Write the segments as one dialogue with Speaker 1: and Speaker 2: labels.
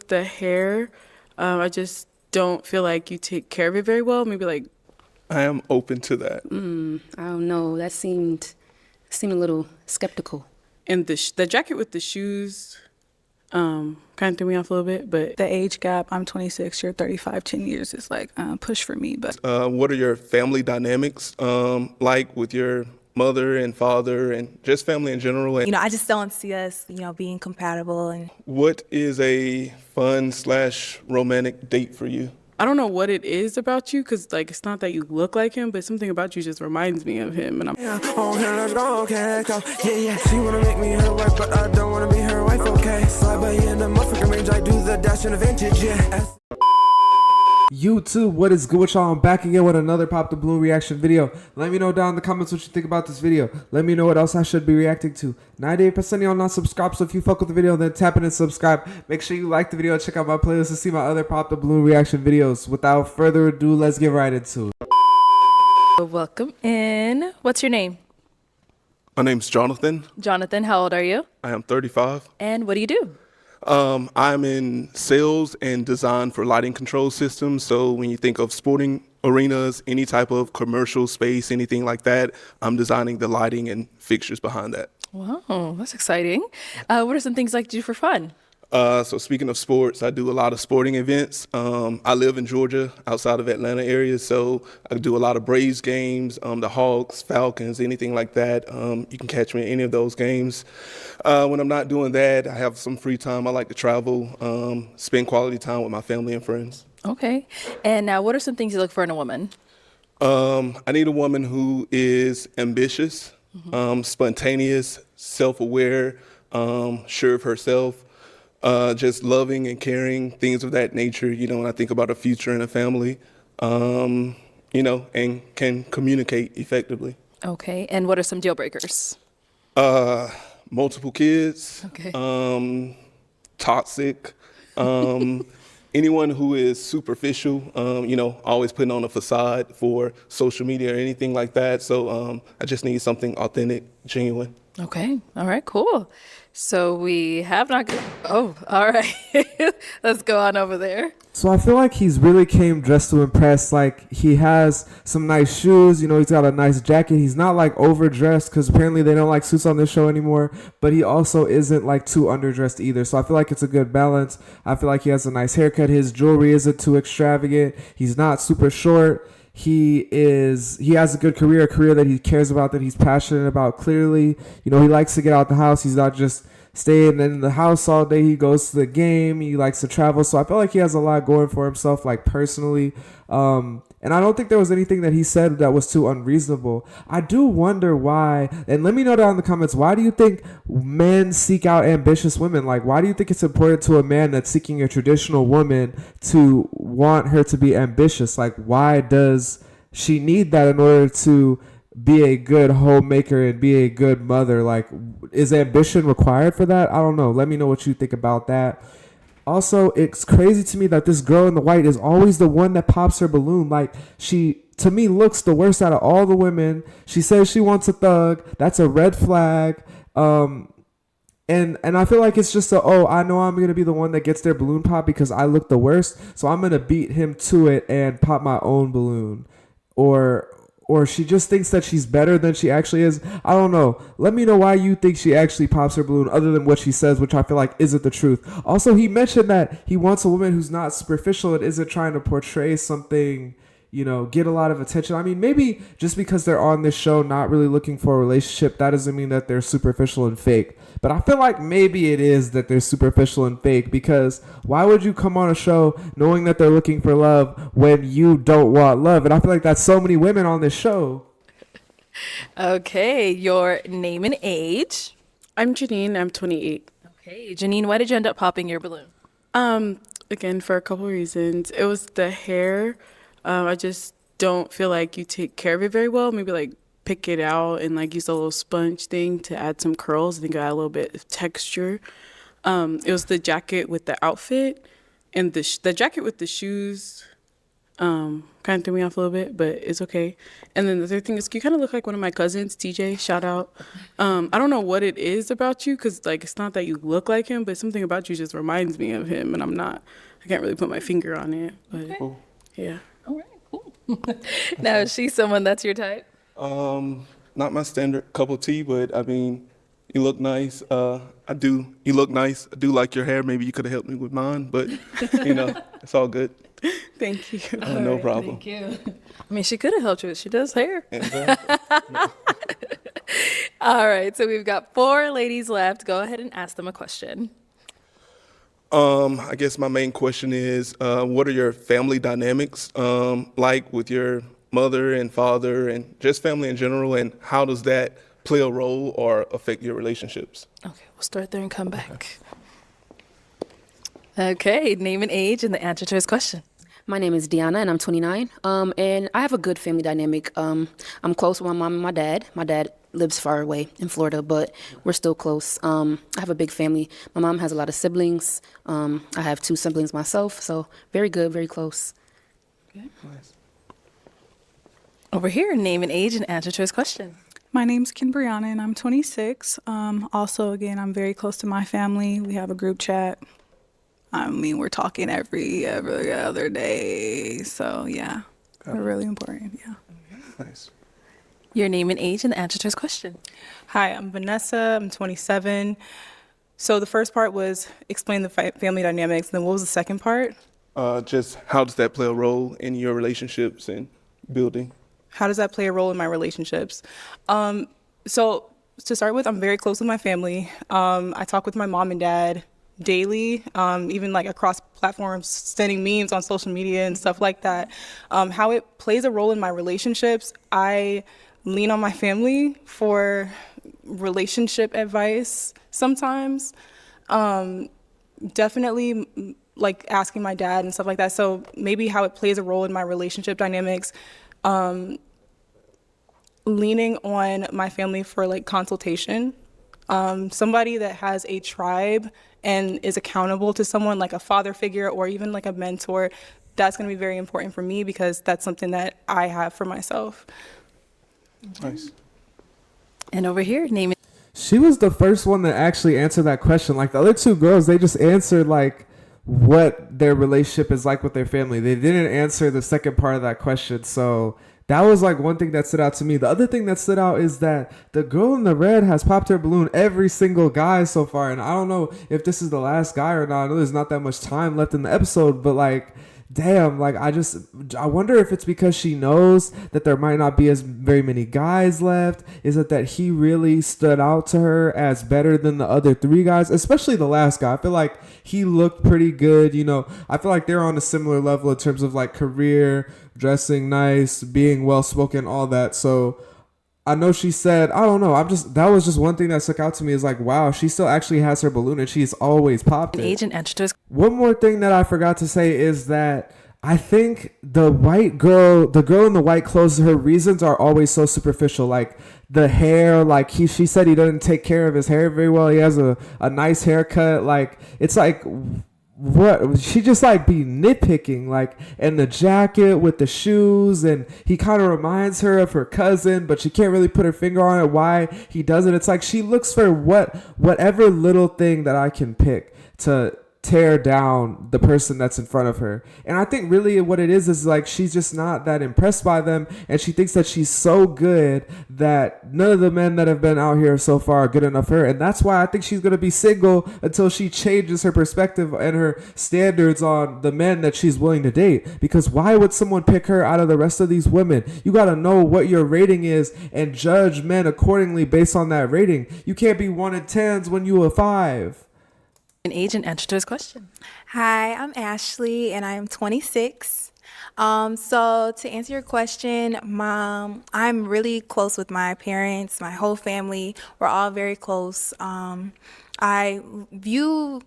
Speaker 1: with the hair, I just don't feel like you take care of it very well. Maybe like
Speaker 2: I am open to that.
Speaker 3: I don't know. That seemed a little skeptical.
Speaker 1: and the jacket with the shoes, kind of threw me off a little bit. But
Speaker 4: The age gap, I'm 26, you're 35, 10 years is like push for me. But
Speaker 2: What are your family dynamics like with your mother and father and just family in general? And
Speaker 5: I just don't see us, being compatible. And
Speaker 2: what is a fun / romantic date for you?
Speaker 1: I don't know what it is about you, because like it's not that you look like him, but something about you just reminds me of him. And I'm
Speaker 6: Let's go, okay, let's go. Yeah. She wanna make me her wife, but I don't wanna be her wife, okay. Slide by in the motherfucking range, I do the dash in the vintage, yeah.
Speaker 7: YouTube, what is good with y'all? I'm back again with another Pop the Balloon reaction video. Let me know down in the comments what you think about this video. Let me know what else I should be reacting to. 98% of y'all not subscribed, so if you fuck with the video, then tap in and subscribe. Make sure you like the video and check out my playlist to see my other Pop the Balloon reaction videos. Without further ado, let's get right into it.
Speaker 8: Welcome in. What's your name?
Speaker 2: My name's Jonathan.
Speaker 8: Jonathan, how old are you?
Speaker 2: I am 35.
Speaker 8: And what do you do?
Speaker 2: I'm in sales and design for lighting control systems. So when you think of sporting arenas, any type of commercial space, anything like that, I'm designing the lighting and fixtures behind that.
Speaker 8: Wow, that's exciting. What are some things you like to do for fun?
Speaker 2: So speaking of sports, I do a lot of sporting events. I live in Georgia, outside of Atlanta area, so I do a lot of Braves games, the Hawks, Falcons, anything like that. You can catch me in any of those games. When I'm not doing that, I have some free time. I like to travel, spend quality time with my family and friends.
Speaker 8: Okay. And now, what are some things you look for in a woman?
Speaker 2: I need a woman who is ambitious, spontaneous, self-aware, sure of herself. Just loving and caring, things of that nature, when I think about a future and a family, and can communicate effectively.
Speaker 8: Okay. And what are some deal breakers?
Speaker 2: Multiple kids,
Speaker 8: Okay.
Speaker 2: toxic, anyone who is superficial, always putting on a facade for social media or anything like that. So I just need something authentic, genuine.
Speaker 8: Okay. All right, cool. So we have not, oh, all right. Let's go on over there.
Speaker 7: So I feel like he's really came dressed to impress. Like, he has some nice shoes, he's got a nice jacket. He's not like overdressed, because apparently they don't like suits on this show anymore, but he also isn't like too underdressed either. So I feel like it's a good balance. I feel like he has a nice haircut. His jewelry isn't too extravagant. He's not super short. He has a good career, a career that he cares about, that he's passionate about. Clearly, he likes to get out the house. He's not just staying in the house all day. He goes to the game. He likes to travel. So I feel like he has a lot going for himself, like personally. And I don't think there was anything that he said that was too unreasonable. I do wonder why, and let me know down in the comments, why do you think men seek out ambitious women? Like, why do you think it's important to a man that's seeking a traditional woman to want her to be ambitious? Like, why does she need that in order to be a good homemaker and be a good mother? Like, is ambition required for that? I don't know. Let me know what you think about that. Also, it's crazy to me that this girl in the white is always the one that pops her balloon. Like, she, to me, looks the worst out of all the women. She says she wants a thug. That's a red flag. And I feel like it's just I know I'm going to be the one that gets their balloon pop because I look the worst, so I'm going to beat him to it and pop my own balloon. Or she just thinks that she's better than she actually is. I don't know. Let me know why you think she actually pops her balloon other than what she says, which I feel like isn't the truth. Also, he mentioned that he wants a woman who's not superficial and isn't trying to portray something, get a lot of attention. I mean, maybe just because they're on this show not really looking for a relationship, that doesn't mean that they're superficial and fake. But I feel like maybe it is that they're superficial and fake, because why would you come on a show knowing that they're looking for love when you don't want love? And I feel like that's so many women on this show.
Speaker 8: Okay. Your name and age?
Speaker 1: I'm Janine. I'm 28.
Speaker 8: Okay. Janine, why did you end up popping your balloon?
Speaker 1: Again, for a couple of reasons. It was the hair. I just don't feel like you take care of it very well. Maybe like pick it out and like use a little sponge thing to add some curls. I think I add a little bit of texture. It was the jacket with the outfit, and the jacket with the shoes, Kind of threw me off a little bit, but it's okay. And then the third thing is you kind of look like one of my cousins, TJ. Shout out. I don't know what it is about you, because like it's not that you look like him, but something about you just reminds me of him, and I can't really put my finger on it, but yeah.
Speaker 8: All right, cool. Now, is she someone that's your type?
Speaker 2: Not my standard cup of tea, but I mean, you look nice. You look nice. I do like your hair. Maybe you could have helped me with mine, but it's all good.
Speaker 1: Thank you.
Speaker 2: No problem.
Speaker 8: Thank you. I mean, she could have helped you. She does hair.
Speaker 2: Exactly.
Speaker 8: All right, so we've got 4 ladies left. Go ahead and ask them a question.
Speaker 2: I guess my main question is, what are your family dynamics like with your mother and father and just family in general, and how does that play a role or affect your relationships?
Speaker 8: Okay, we'll start there and come back. Okay, name and age and the answer to his question.
Speaker 3: My name is Deanna, and I'm 29. And I have a good family dynamic. I'm close with my mom and my dad. My dad lives far away in Florida, but we're still close. I have a big family. My mom has a lot of siblings. I have 2 siblings myself, so very good, very close.
Speaker 8: Okay. Nice. Over here, name and age and answer to his question.
Speaker 4: My name's Kinbrianna, and I'm 26. Also, again, I'm very close to my family. We have a group chat. I mean, we're talking every other day. So, yeah, we're really important. Yeah.
Speaker 2: Nice.
Speaker 8: Your name and age and the answer to his question.
Speaker 5: Hi, I'm Vanessa. I'm 27. So the first part was explain the family dynamics. Then what was the second part?
Speaker 2: Just how does that play a role in your relationships and building?
Speaker 5: How does that play a role in my relationships? So to start with, I'm very close with my family. I talk with my mom and dad daily, even like across platforms, sending memes on social media and stuff like that. How it plays a role in my relationships, I lean on my family for relationship advice sometimes. Definitely like asking my dad and stuff like that. So maybe how it plays a role in my relationship dynamics, leaning on my family for like consultation. Somebody that has a tribe and is accountable to someone like a father figure or even like a mentor, that's going to be very important for me because that's something that I have for myself.
Speaker 2: Nice.
Speaker 8: And over here, name it.
Speaker 7: She was the first one to actually answer that question. Like the other 2 girls, they just answered like what their relationship is like with their family. They didn't answer the second part of that question. So that was like one thing that stood out to me. The other thing that stood out is that the girl in the red has popped her balloon every single guy so far. And I don't know if this is the last guy or not. I know there's not that much time left in the episode, but like, damn, like I wonder if it's because she knows that there might not be as very many guys left. Is it that he really stood out to her as better than the other 3 guys, especially the last guy? I feel like he looked pretty good. I feel like they're on a similar level in terms of like career, dressing nice, being well spoken, all that. So I know she said, I don't know. That was just one thing that stuck out to me is like, wow, she still actually has her balloon and she's always popped it.
Speaker 8: Age and answer to his.
Speaker 7: One more thing that I forgot to say is that I think the girl in the white clothes, her reasons are always so superficial. Like the hair, like she said he doesn't take care of his hair very well. He has a nice haircut. Like it's like, what she just like be nitpicking, like, and the jacket with the shoes, and he kind of reminds her of her cousin, but she can't really put her finger on it why he does it. It's like she looks for whatever little thing that I can pick to tear down the person that's in front of her. And I think really what it is like she's just not that impressed by them, and she thinks that she's so good that none of the men that have been out here so far are good enough for her. And that's why I think she's going to be single until she changes her perspective and her standards on the men that she's willing to date. Because why would someone pick her out of the rest of these women? You got to know what your rating is and judge men accordingly based on that rating. You can't be 1 in 10s when you a 5.
Speaker 8: An age and answer to his question.
Speaker 5: Hi, I'm Ashley and I'm 26. So to answer your question, Mom, I'm really close with my parents, my whole family. We're all very close. I view,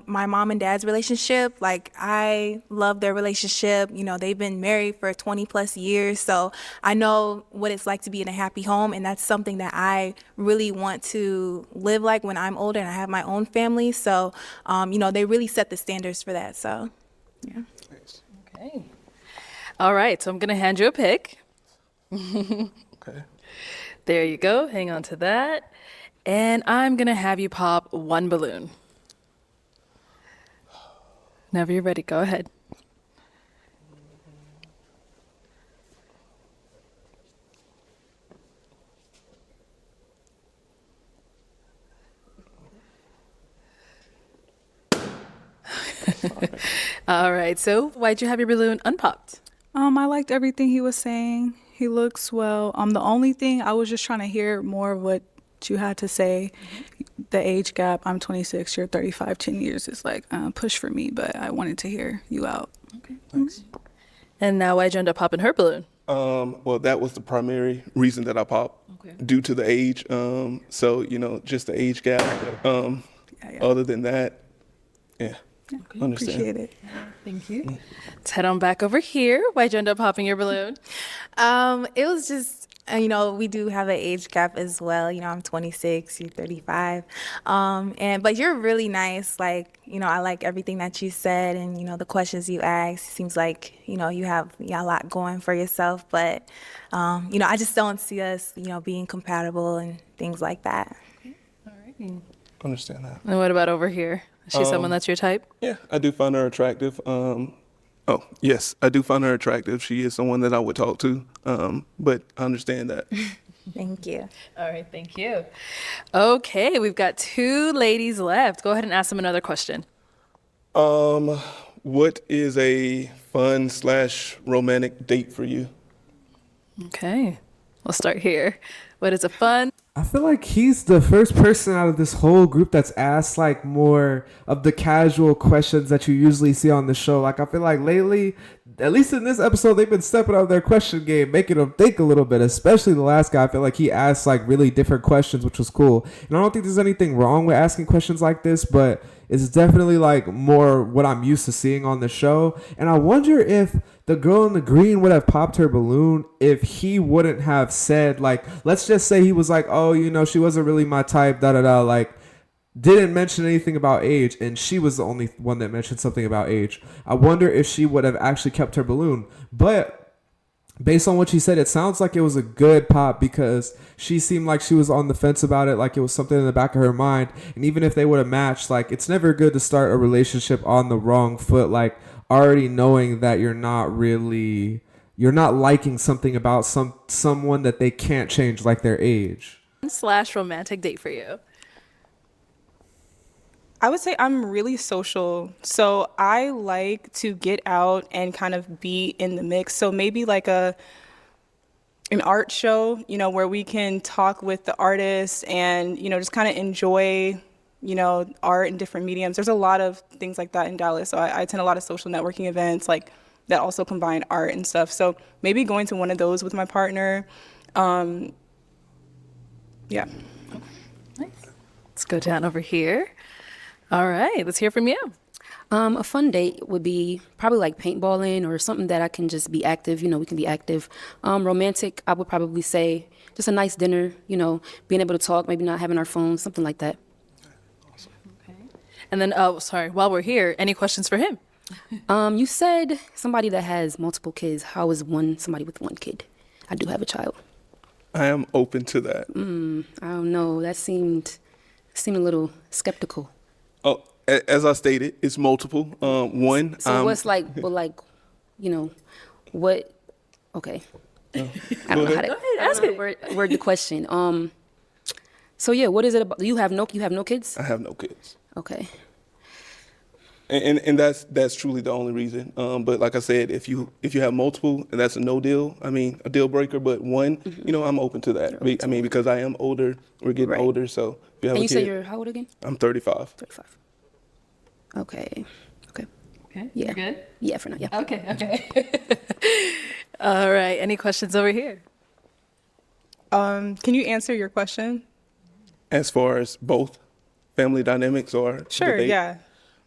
Speaker 5: my mom and dad's relationship, like I love their relationship. They've been married for 20 plus years. So I know what it's like to be in a happy home. And that's something that I really want to live like when I'm older and I have my own family. So, they really set the standards for that. So, yeah.
Speaker 8: Okay. All right, so I'm going to hand you a pick.
Speaker 2: Okay.
Speaker 8: There you go. Hang on to that. And I'm going to have you pop one balloon. Whenever you're ready, go ahead. All right, so why'd you have your balloon unpopped?
Speaker 4: I liked everything he was saying. He looks well. The only thing I was just trying to hear more of what you had to say. The age gap. I'm 26. You're 35. 10 years is like push for me, but I wanted to hear you out.
Speaker 8: Okay, thanks. And now why'd you end up popping her balloon?
Speaker 2: Well, that was the primary reason that I popped, due to the age. So, just the age gap.
Speaker 4: Yeah.
Speaker 2: Other than that, yeah, understand.
Speaker 4: Appreciate it.
Speaker 8: Thank you. Let's head on back over here. Why'd you end up popping your balloon?
Speaker 5: It was just, we do have an age gap as well. I'm 26, you're 35. But you're really nice. Like, I like everything that you said and, the questions you asked. It seems like, you have a lot going for yourself. But, I just don't see us, being compatible and things like that.
Speaker 8: All right.
Speaker 2: Understand that.
Speaker 8: And what about over here? Is she someone that's your type?
Speaker 2: Yeah, I do find her attractive. Yes, I do find her attractive. She is someone that I would talk to. But I understand that.
Speaker 5: Thank you.
Speaker 8: All right, thank you. Okay, we've got 2 ladies left. Go ahead and ask them another question.
Speaker 2: What is a fun/romantic date for you?
Speaker 8: Okay, we'll start here. What is a fun?
Speaker 7: I feel like he's the first person out of this whole group that's asked like more of the casual questions that you usually see on the show. Like I feel like lately, at least in this episode, they've been stepping up their question game, making them think a little bit, especially the last guy. I feel like he asked like really different questions, which was cool. And I don't think there's anything wrong with asking questions like this, but it's definitely like more what I'm used to seeing on the show. And I wonder if the girl in the green would have popped her balloon if he wouldn't have said, like, let's just say he was like, oh, she wasn't really my type, da-da-da, like, didn't mention anything about age, and she was the only one that mentioned something about age. I wonder if she would have actually kept her balloon. But based on what she said, it sounds like it was a good pop because she seemed like she was on the fence about it, like it was something in the back of her mind. And even if they would have matched, like, it's never good to start a relationship on the wrong foot, like already knowing that you're not liking something about someone that they can't change, like their age.
Speaker 8: / romantic date for you?
Speaker 9: I would say I'm really social. So I like to get out and kind of be in the mix. So maybe like an art show, where we can talk with the artists and, just kind of enjoy, art in different mediums. There's a lot of things like that in Dallas. So I attend a lot of social networking events like that also combine art and stuff. So maybe going to one of those with my partner. Yeah.
Speaker 8: Nice. Let's go down over here. All right, let's hear from you.
Speaker 3: A fun date would be probably like paintballing or something that I can just be active. We can be active. Romantic, I would probably say just a nice dinner, being able to talk, maybe not having our phones, something like that.
Speaker 8: Awesome. Okay. And then, while we're here, any questions for him?
Speaker 3: You said somebody that has multiple kids. How is somebody with one kid? I do have a child.
Speaker 2: I am open to that.
Speaker 3: I don't know. That seemed a little skeptical.
Speaker 2: Oh, as I stated, it's multiple. One.
Speaker 3: So what's like, what? Okay. I don't know how to.
Speaker 8: Go ahead, ask it.
Speaker 3: Word the question. So yeah, what is it about? You have no kids?
Speaker 2: I have no kids.
Speaker 3: Okay.
Speaker 2: And that's truly the only reason. But like I said, if you have multiple, that's a no deal. I mean, a deal breaker. But one, I'm open to that. I mean, because I am older. We're getting older, so if you have
Speaker 3: And
Speaker 2: a
Speaker 3: you
Speaker 2: kid,
Speaker 3: say you're how old again?
Speaker 2: I'm 35.
Speaker 3: 35. Okay.
Speaker 8: Okay.
Speaker 3: Yeah.
Speaker 8: You're good?
Speaker 3: Yeah, for now. Yeah.
Speaker 8: Okay. All right. Any questions over here?
Speaker 9: Can you answer your question?
Speaker 2: As far as both family dynamics or
Speaker 9: Sure,
Speaker 2: debate?
Speaker 9: yeah.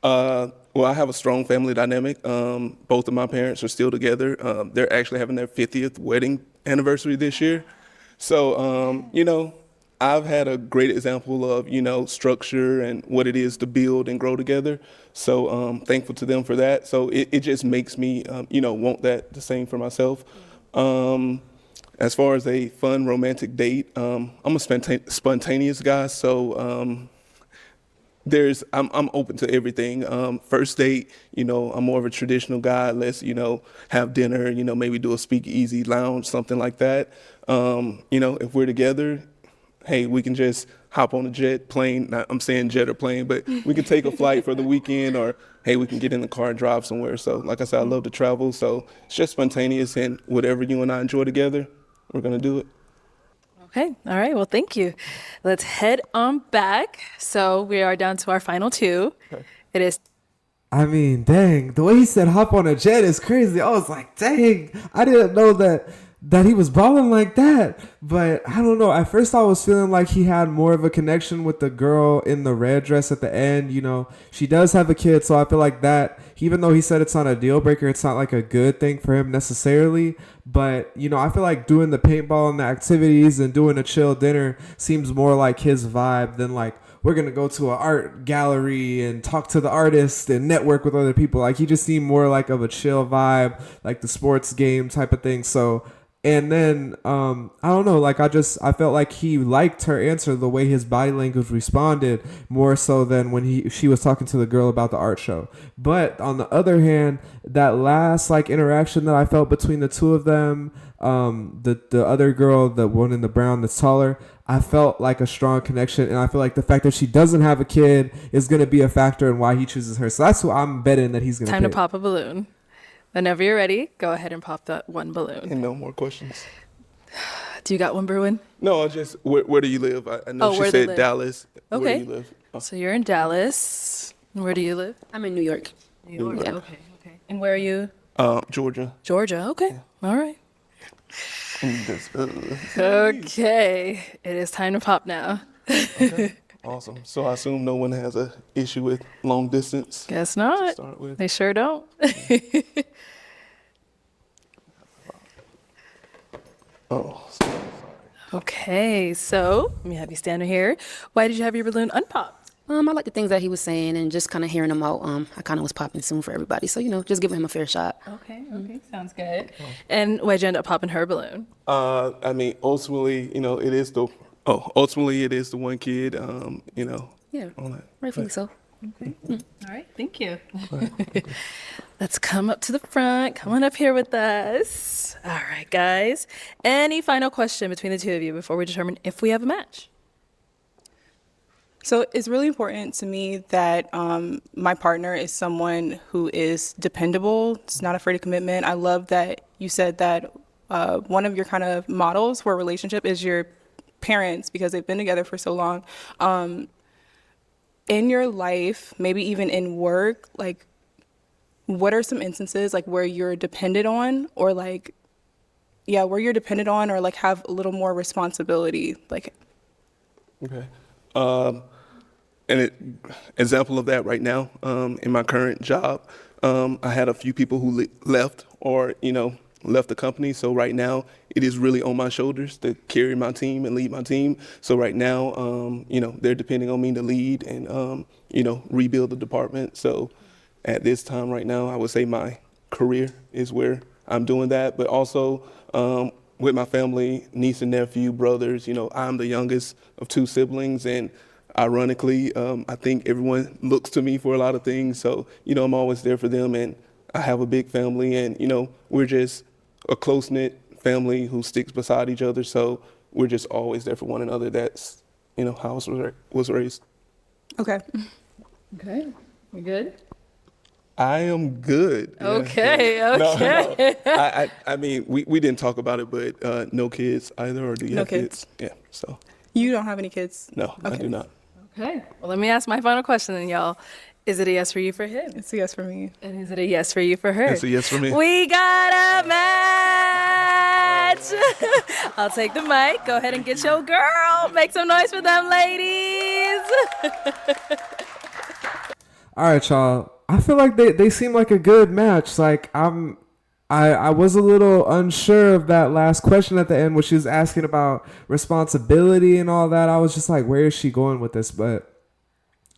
Speaker 2: Well, I have a strong family dynamic. Both of my parents are still together. They're actually having their 50th wedding anniversary this year. So, I've had a great example of, structure and what it is to build and grow together. So thankful to them for that. So it just makes me, want that the same for myself. As far as a fun romantic date, I'm a spontaneous guy. So I'm open to everything. First date, I'm more of a traditional guy. Let's, have dinner, maybe do a speakeasy lounge, something like that. If we're together, hey, we can just hop on a jet, plane. Not, I'm saying jet or plane, but we can take a flight for the weekend, or hey, we can get in the car and drive somewhere. So like I said, I love to travel. So it's just spontaneous, and whatever you and I enjoy together, we're gonna do it.
Speaker 8: Okay. All right. Well, thank you. Let's head on back. So we are down to our final two.
Speaker 2: Okay.
Speaker 8: It is
Speaker 7: I mean, dang, the way he said hop on a jet is crazy. I was like, dang, I didn't know that he was balling like that. But I don't know. At first I was feeling like he had more of a connection with the girl in the red dress at the end. She does have a kid, so I feel like that, even though he said it's not a deal breaker, it's not like a good thing for him necessarily. But, I feel like doing the paintball and the activities and doing a chill dinner seems more like his vibe than like, we're going to go to an art gallery and talk to the artist and network with other people. Like, he just seemed more like of a chill vibe, like the sports game type of thing. So, and then, I don't know, like, I felt like he liked her answer, the way his body language responded, more so than when she was talking to the girl about the art show. But on the other hand, that last, like, interaction that I felt between the two of them, the other girl, the one in the brown that's taller, I felt like a strong connection, and I feel like the fact that she doesn't have a kid is going to be a factor in why he chooses her. So that's who I'm betting that he's going to pick.
Speaker 8: time to pop a balloon. Whenever you're ready, go ahead and pop that one balloon.
Speaker 2: And no more questions.
Speaker 8: Do you got one, Bruin?
Speaker 2: No, I just, where do you live? I know she said Dallas.
Speaker 8: Okay.
Speaker 2: Where do you live? Oh.
Speaker 8: So you're in Dallas. Where do you live?
Speaker 3: I'm in New York.
Speaker 8: New York. Yeah. Okay. And where are you?
Speaker 2: Georgia.
Speaker 8: Georgia. Okay.
Speaker 2: Yeah.
Speaker 8: All right. Okay. It is time to pop now.
Speaker 2: Okay. Awesome. So I assume no one has an issue with long distance.
Speaker 8: Guess not.
Speaker 2: To start with.
Speaker 8: They sure don't.
Speaker 2: Oh, sorry.
Speaker 8: Okay. So let me have you stand here. Why did you have your balloon unpopped?
Speaker 3: I like the things that he was saying and just kind of hearing him out. I kind of was popping soon for everybody. So, just giving him a fair shot.
Speaker 8: Okay. Sounds good. And why'd you end up popping her balloon?
Speaker 2: I mean, ultimately, ultimately it is the one kid,
Speaker 3: Yeah,
Speaker 2: all that.
Speaker 3: rightfully so.
Speaker 8: Okay. All right. Thank you. Let's come up to the front. Come on up here with us. All right, guys. Any final question between the two of you before we determine if we have a match?
Speaker 9: So it's really important to me that my partner is someone who is dependable. It's not afraid of commitment. I love that you said that one of your kind of models for a relationship is your parents, because they've been together for so long. In your life, maybe even in work, like, what are some instances like where you're dependent on, or like, where you're dependent on, or like have a little more responsibility, like?
Speaker 2: Okay. An example of that right now, in my current job, I had a few people who left or, left the company. So right now it is really on my shoulders to carry my team and lead my team. So right now, they're depending on me to lead and, rebuild the department. So at this time right now, I would say my career is where I'm doing that. But also with my family, niece and nephew, brothers, I'm the youngest of two siblings, and ironically, I think everyone looks to me for a lot of things. So, I'm always there for them, and I have a big family, and, we're just a close-knit family who sticks beside each other. So we're just always there for one another. That's, how I was raised.
Speaker 9: Okay.
Speaker 8: Okay. We good?
Speaker 2: I am good. Yeah,
Speaker 8: Okay.
Speaker 2: yeah.
Speaker 8: Okay.
Speaker 2: No. I mean, we didn't talk about it, but no kids either, or do you
Speaker 9: No
Speaker 2: have
Speaker 9: kids.
Speaker 2: Yeah, so.
Speaker 9: You don't have any kids?
Speaker 2: No, I
Speaker 9: Okay.
Speaker 2: do not.
Speaker 8: Okay. Well, let me ask my final question then, y'all. Is it a yes for you for him?
Speaker 9: It's a yes for me.
Speaker 8: And is it a yes for you for her?
Speaker 2: It's a yes for me.
Speaker 8: We got a match. I'll take the mic. Go ahead and get your girl. Make some noise for them, ladies.
Speaker 7: All right, y'all. I feel like they seem like a good match. Like, I was a little unsure of that last question at the end when she was asking about responsibility and all that. I was just like, where is she going with this? But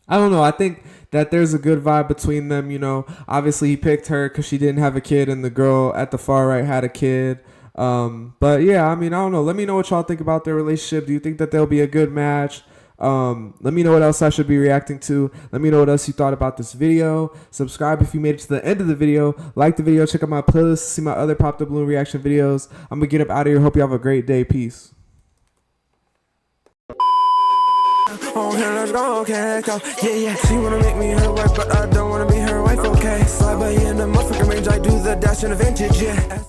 Speaker 7: I don't know. I think that there's a good vibe between them. You know, obviously he picked her because she didn't have a kid, and the girl at the far right had a kid. But yeah, I mean, I don't know. Let me know what y'all think about their relationship. Do you think that they'll be a good match? Let me know what else I should be reacting to. Let me know what else you thought about this video. Subscribe if you made it to the end of the video. Like the video. Check out my playlist to see my other Pop the Balloon reaction videos. I'm gonna get up out of here. Hope you have a great day. Peace.
Speaker 6: Okay, let's go, okay, go. Yeah, yeah. She wanna make me her wife, but I don't wanna be her wife, okay. Slide by in the motherfucking range, I do the dash in the vintage, yeah.